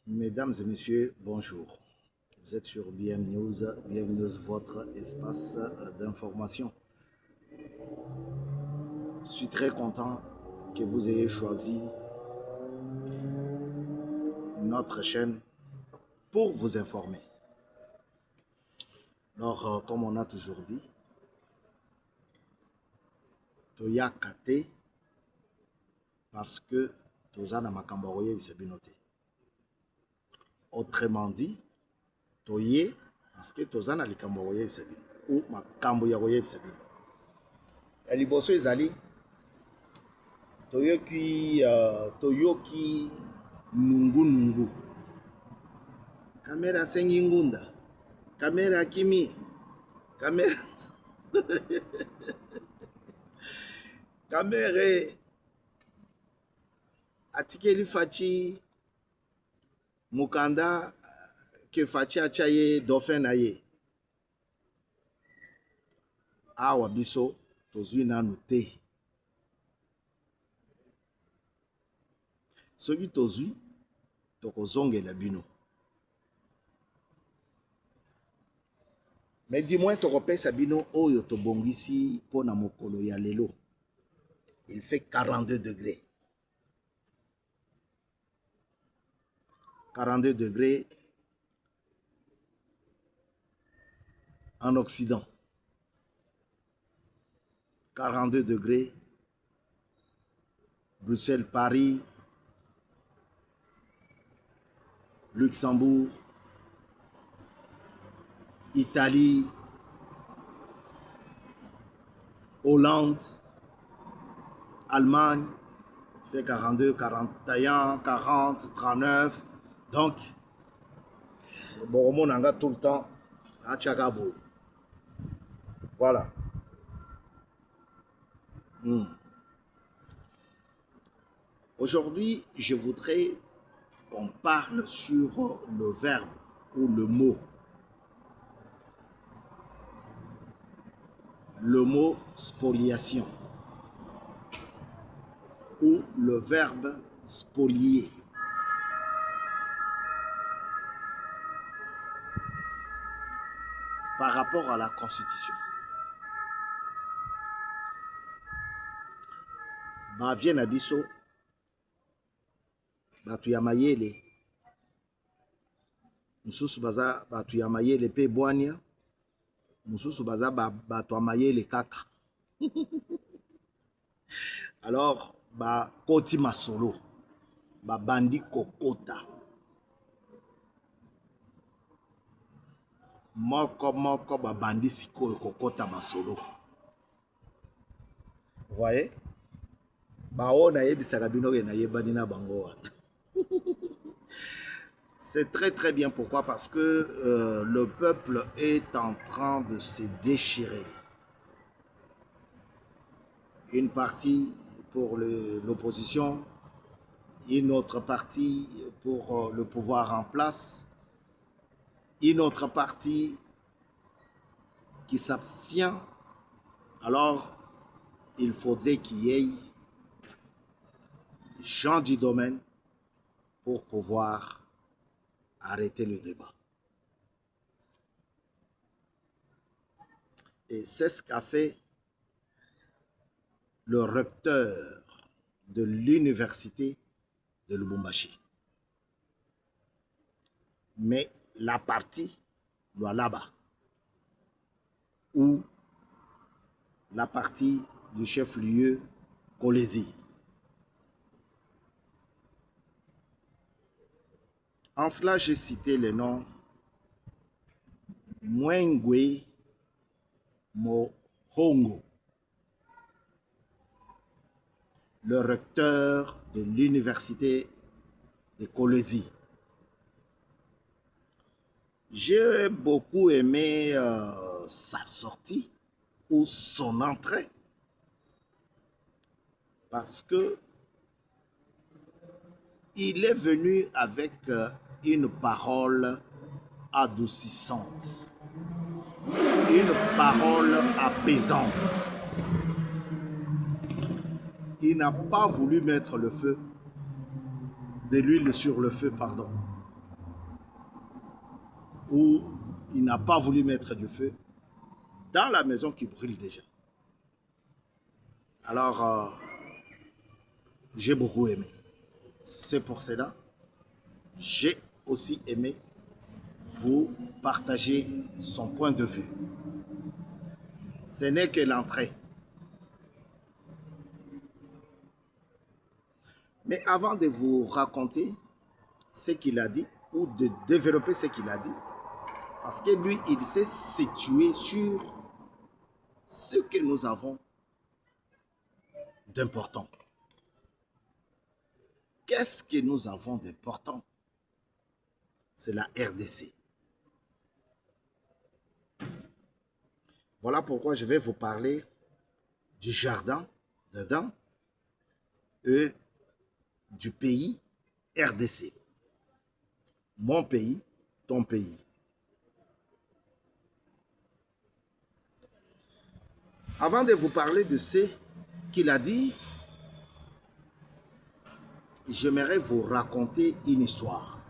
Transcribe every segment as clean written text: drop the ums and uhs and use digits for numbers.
Mesdames et messieurs, bonjour. Vous êtes sur BM News, votre espace d'information. Je suis très content que vous ayez choisi notre chaîne pour vous informer. Alors, comme on a toujours dit, Toya Kate parce que Tozana Makambaroye Bisabinote. Autrement dit, Toye parce que Tozana Likambaroye Bisabino ou Makamboyaroye Bisabino. Eliboso Ezali, Toyoki Nungu. Kamera Sengi Ngunda. Kamera Kimi. Kamera. Kamera Atikeli Fachi Mukanda ke Fachi Achaye Dauphin Aye. Awa biso tozui nanu te. Soki tozui tokozongela bino. Mais dis-moi tokopesa bino oyo tobongisi pona mokolo ya lelo. Il fait 42 degrés. 42 degrés en Occident. 42 degrés Bruxelles, Paris, Luxembourg, Italie, Hollande, Allemagne, il fait 42, 41, 40, 39. Donc, bon, on a tout le temps à Tchagabou. Voilà. Aujourd'hui, je voudrais qu'on parle sur le verbe ou le mot. Le mot spoliation ou le verbe spolier. C'est par rapport à la Constitution. Ba vient abiso batu ya mayele mususu baza batu ya mayele pe bwania mususu baza batu ya mayele kaka. Alors ba koti masolo ba bandi kokota moko ba bandi sikoyo kokota masolo. Vous voyez? C'est très bien. Pourquoi? Parce que le peuple est en train de se déchirer. Une partie pour l'opposition, une autre partie pour le pouvoir en place, une autre partie qui s'abstient. Alors, il faudrait qu'il y ait gens du domaine pour pouvoir arrêter le débat. Et c'est ce qu'a fait le recteur de l'université de Lubumbashi. Mais la partie Lualaba ou la partie du chef-lieu Kolezi. En cela, j'ai cité le nom Mwengwe Mohongo, le recteur de l'université de Kolezi. J'ai beaucoup aimé sa sortie ou son entrée parce que il est venu avec une parole adoucissante, une parole apaisante. Il n'a pas voulu mettre le feu, de l'huile sur le feu, pardon. où il n'a pas voulu mettre du feu dans la maison qui brûle déjà. Alors, j'ai beaucoup aimé. C'est pour cela, j'ai aussi aimé vous partager son point de vue. Ce n'est que l'entrée. Mais avant de vous raconter ce qu'il a dit, ou de développer ce qu'il a dit, parce que lui, il s'est situé sur ce que nous avons d'important. Qu'est-ce que nous avons d'important? C'est la RDC. Voilà pourquoi je vais vous parler du jardin dedans et du pays RDC. Mon pays, ton pays. Avant de vous parler de ce qu'il a dit, j'aimerais vous raconter une histoire.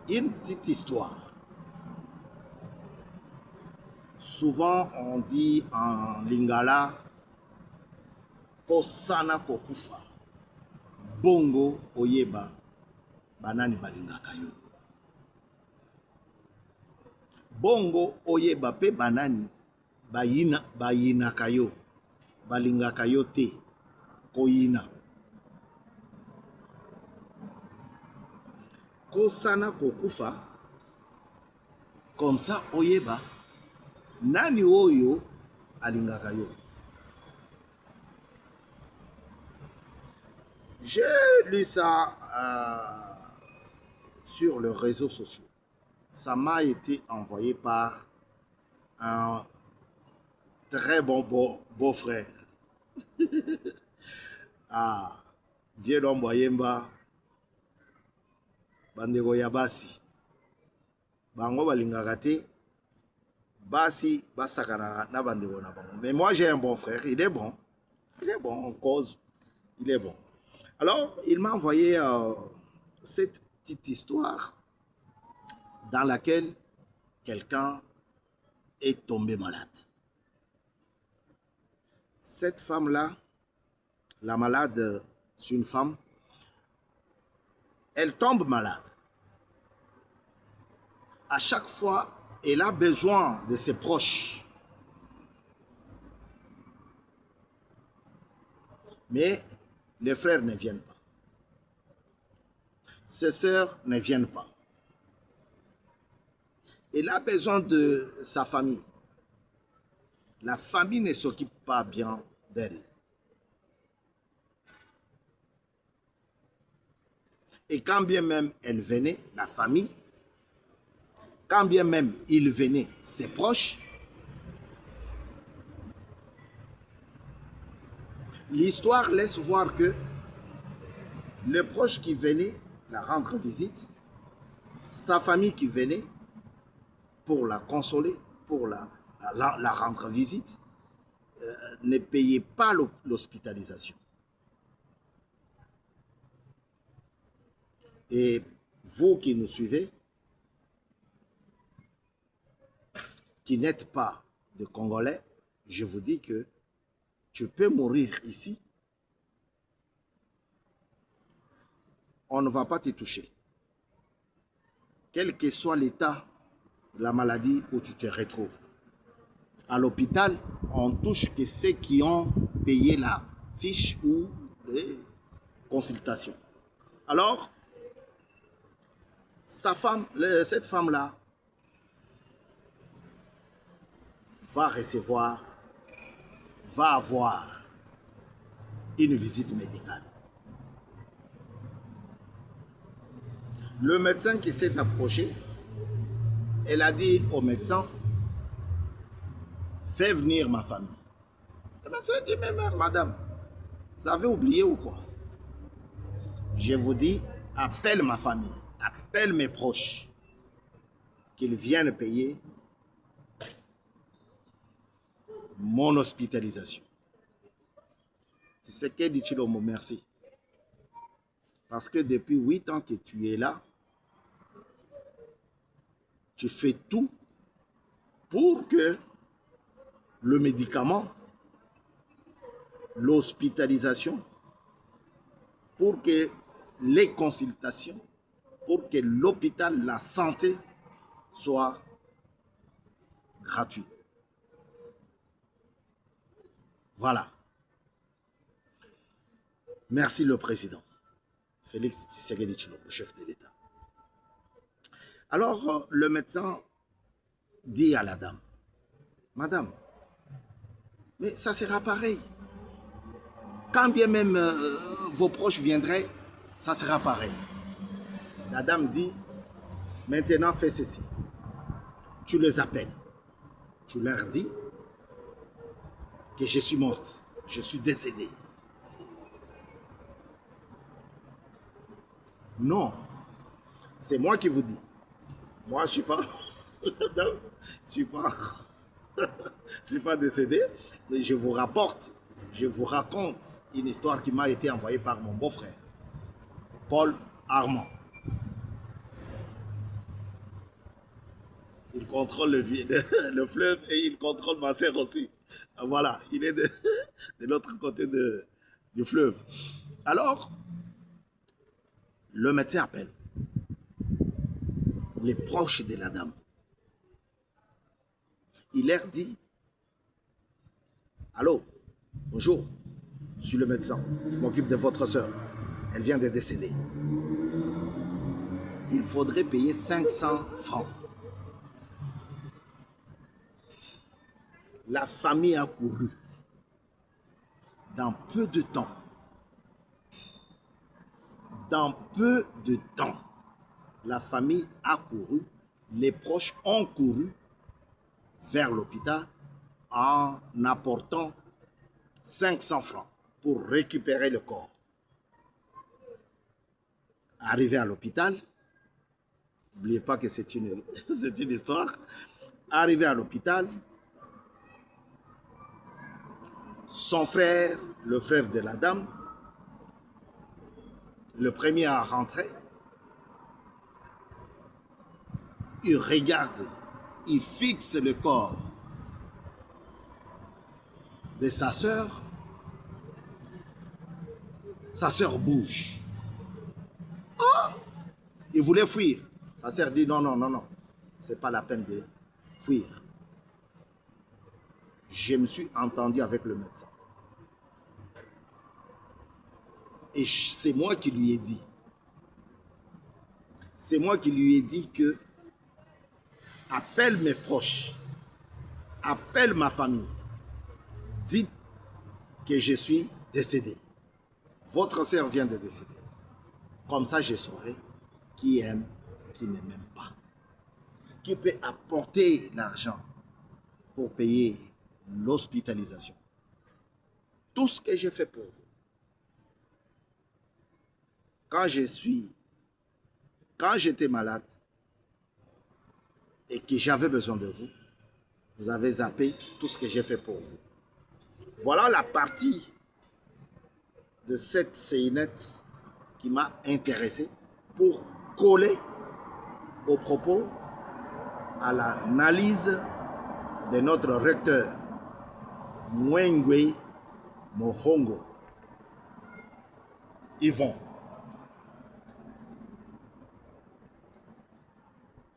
Une petite histoire. Souvent, on dit en lingala, Kosana kokufa, bongo oyeba, banani balingaka yo. Bongo oyeba pe banani bayinaka yo, balingaka yo te, koyina. Kosana kokufa, comme ça oyeba, nani oyo alingaka yo. J'ai lu ça sur les réseaux sociaux. Ça m'a été envoyé par un très bon beau-frère. Ah, vieux l'homme boyemba, bandego ya basi. Bango balingaka te, basi basakana na bandego na bango. Mais moi j'ai un bon frère, il est bon. Il est bon, en cause, il est bon. Alors, il m'a envoyé cette petite histoire dans laquelle quelqu'un est tombé malade. Cette femme-là, la malade, c'est une femme, elle tombe malade. À chaque fois, elle a besoin de ses proches. Mais les frères ne viennent pas. Ses sœurs ne viennent pas. Elle a besoin de sa famille. La famille ne s'occupe pas bien d'elle. Et quand bien même elle venait, la famille, quand bien même il venait, ses proches, l'histoire laisse voir que les proches qui venaient la rendre visite, sa famille qui venait pour la consoler, pour la rendre visite, ne payait pas l'hospitalisation. Et vous qui nous suivez, qui n'êtes pas de Congolais, je vous dis que tu peux mourir ici. On ne va pas te toucher. Quel que soit l'état de la maladie où tu te retrouves. À l'hôpital, on touche que ceux qui ont payé la fiche ou les consultations. Alors, cette femme-là va recevoir, va avoir une visite médicale. Le médecin qui s'est approché, elle a dit au médecin, fais venir ma famille. Le médecin dit, mais madame, vous avez oublié ou quoi? Je vous dis, appelle ma famille, appelle mes proches, qu'ils viennent payer mon hospitalisation. C'est ce qu'elle dit-il au mot merci. Parce que depuis 8 ans que tu es là, tu fais tout pour que le médicament, l'hospitalisation, pour que les consultations, pour que l'hôpital, la santé soit gratuit. Voilà. Merci le président, Félix Tshisekedi Tshilombo, le chef de l'État. Alors, le médecin dit à la dame, Madame, mais ça sera pareil. Quand bien même vos proches viendraient, ça sera pareil. La dame dit, maintenant fais ceci. Tu les appelles. Tu leur dis que je suis morte, je suis décédée. Non, c'est moi qui vous dis. Moi, je ne suis pas, madame, je ne suis pas décédé, mais je vous rapporte, je vous raconte une histoire qui m'a été envoyée par mon beau-frère, Paul Armand. Il contrôle le fleuve et il contrôle ma sœur aussi. Voilà, il est de l'autre côté du fleuve. Alors, le médecin appelle les proches de la dame. Il leur dit, allô, bonjour, je suis le médecin, je m'occupe de votre sœur, elle vient de décéder. Il faudrait payer 500 francs. La famille a couru. Dans peu de temps, la famille a couru, les proches ont couru vers l'hôpital en apportant 500 francs pour récupérer le corps. Arrivé à l'hôpital, n'oubliez pas que c'est une histoire, arrivé à l'hôpital, son frère, le frère de la dame, le premier à rentrer, il regarde, il fixe le corps de sa sœur bouge. Oh! Il voulait fuir. Sa sœur dit non, non, non, non, c'est pas la peine de fuir. Je me suis entendu avec le médecin. Et c'est moi qui lui ai dit. C'est moi qui lui ai dit que appelle mes proches, appelle ma famille, dites que je suis décédé. Votre sœur vient de décéder. Comme ça, je saurai qui aime, qui ne m'aime pas. Qui peut apporter l'argent pour payer l'hospitalisation. Tout ce que j'ai fait pour vous. Quand j'étais malade et que j'avais besoin de vous, vous avez zappé tout ce que j'ai fait pour vous. Voilà la partie de cette scénette qui m'a intéressé pour coller au propos à l'analyse de notre recteur, Mwengwe Mohongo, Yvon.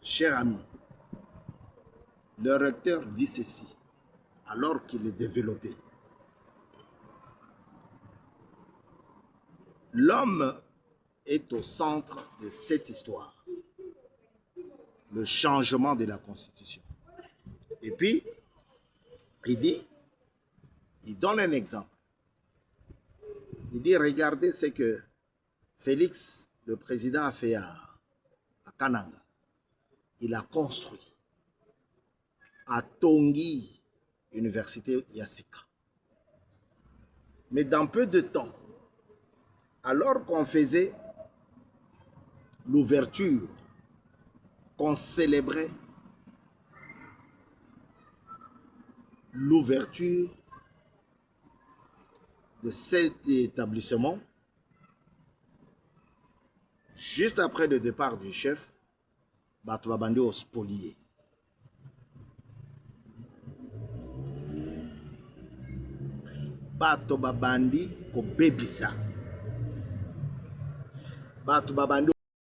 Cher ami, le recteur dit ceci, alors qu'il est développé. L'homme est au centre de cette histoire, le changement de la Constitution. Et puis, il donne un exemple. Il dit, regardez ce que Félix, le président, a fait à Kananga. Il a construit à Tongi, Université Yassika. Mais dans peu de temps, alors qu'on faisait l'ouverture, qu'on célébrait l'ouverture de cet établissement, juste après le départ du chef, bato babandi ospolier. Bato babandi ko bebisa. Bato babandi